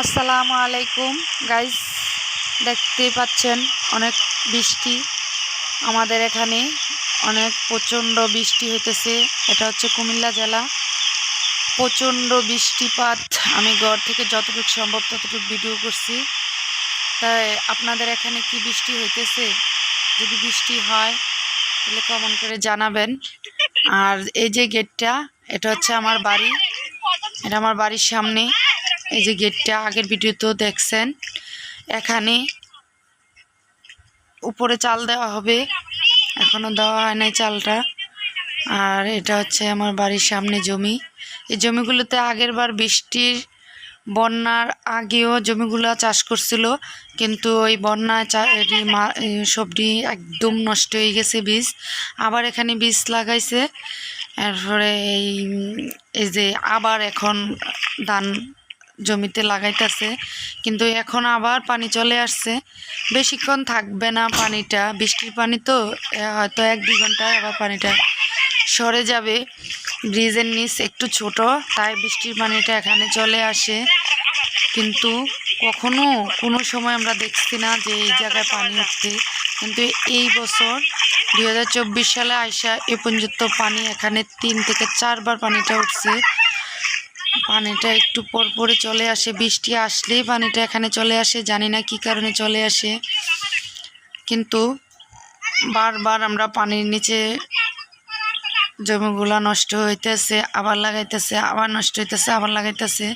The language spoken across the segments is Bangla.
আসসালামু আলাইকুম গাইস, দেখতেই পাচ্ছেন অনেক বৃষ্টি আমাদের এখানে, অনেক প্রচণ্ড বৃষ্টি হইতেছে। এটা হচ্ছে কুমিল্লা জেলা, প্রচণ্ড বৃষ্টিপাত। আমি ঘর থেকে যতটুকু সম্ভব ততটুকু ভিডিও করছি। তাই আপনাদের এখানে কি বৃষ্টি হইতেছে? যদি বৃষ্টি হয় তাহলে কমেন্ট করে জানাবেন। আর এই যে গেটটা, এটা হচ্ছে আমার বাড়ি, এটা আমার বাড়ির সামনে। এই যে গেটটা আগের ভিডিওতেও দেখছেন। এখানে উপরে চাল দেওয়া হবে, এখনো দেওয়া হয় নাই চালটা। আর এটা হচ্ছে আমার বাড়ির সামনে জমি। এই জমিগুলোতে আগের বার বৃষ্টির বন্যার আগেও জমিগুলো চাষ করছিল, কিন্তু ওই বন্যায় সবজি একদম নষ্ট হয়ে গেছে বীজ। আবার এখানে বীজ লাগাইছে, এরপরে এই যে আবার এখন ধান জমিতে লাগাইতেছে, কিন্তু এখন আবার পানি চলে আসছে। বেশিক্ষণ থাকবে না পানিটা, বৃষ্টির পানি তো হয়তো 1-2 ঘন্টায় আবার পানিটা সরে যাবে। ব্রিজের নিচ একটু ছোট, তাই বৃষ্টির পানিটা এখানে চলে আসে। কিন্তু কখনো কোনো সময় আমরা দেখছি না যে এই জায়গায় পানি উঠতে, কিন্তু এই বছর 2024 সালে আইসা এ পর্যন্ত পানি এখানে 3 থেকে 4 বার পানিটা উঠছে। পানিটা একটু পর পরে চলে আসে, বৃষ্টি আসলেই পানিটা এখানে চলে আসে, জানি না কি কারণে চলে আসে। কিন্তু বারবার আমরা পানির নিচে জমিগুলা নষ্ট হইতেছে, আবার লাগাইতেছে, আবার নষ্ট হইতেছে, আবার লাগাইতেছে।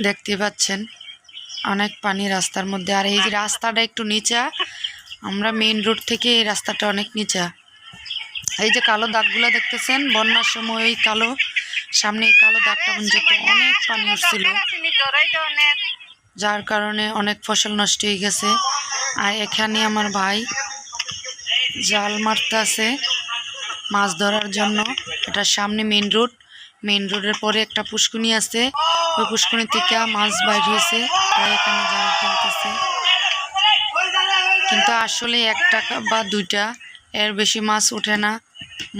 দেখতে পাচ্ছেন অনেক পানি রাস্তার মধ্যে। আর এই যে রাস্তাটা একটু নিচা, আমরা মেইন রোড থেকে এই রাস্তাটা অনেক নিচা। এই যে কালো দাগগুলো দেখতেছেন, বন্যার সময় এই কালো, সামনে এই কালো দাগটা পর্যন্ত অনেক পানি উঠছিল, যার কারণে অনেক ফসল নষ্ট হয়ে গেছে। আর এখানে আমার ভাই জাল মারতেছে মাছ ধরার জন্য। এটার সামনে মেইন রোড, মেইন রোডের পরে একটা পুষ্কুনি আছে, ওই পুষ্কুনি থেকে মাছ বাইর হয়েছে, তাই এখানে জাল ফেলতেছে। কিন্তু আসলে 1 টাকা বা 2টা, এর বেশি মাছ ওঠে না।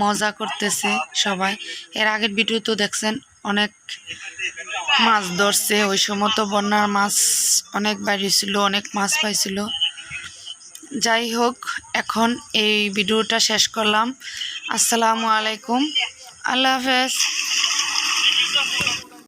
মজা করতেছে সবাই। এর আগের ভিডিও তো দেখছেন, অনেক মাছ ধরছে। ওই সময় তো বন্যার মাছ অনেক বাইর হয়েছিল, অনেক মাছ পাইছিল। যাই হোক, এখন এই ভিডিওটা শেষ করলাম। আসসালামু আলাইকুম, আল্লাহ হাফেজ।